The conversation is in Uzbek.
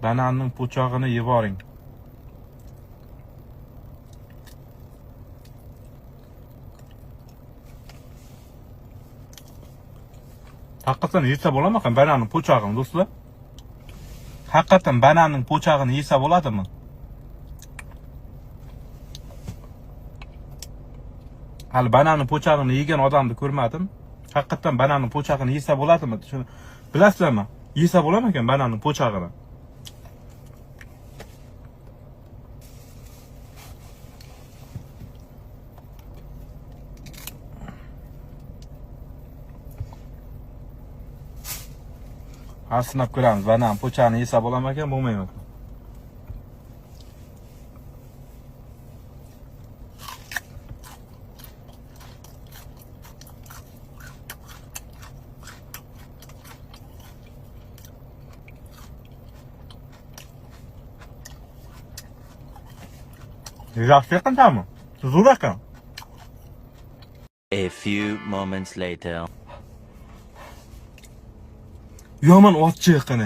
Bananning po'chog'ini yevoring. Haqiqatan yesa bo'ladimi bananning po'chog'ini do'stlar? Haqiqatan bananning po'chog'ini yesa bo'ladimi? Hali bananning po'chog'ini yegan odamni ko'rmadim. Haqiqatan bananning po'chog'ini yesa bo'ladimi? Shuni bilasizlarmi? Yesa bo'ladimi ekan bananning po'chog'ini? Ha, sinab ko'ramiz. Banan po'chog'ini yesa bo'ladimi ekan, bo'lmaymi? Yaxshi ekanmi? Zo'r ekan. A few moments later. Yomon otchi ekan.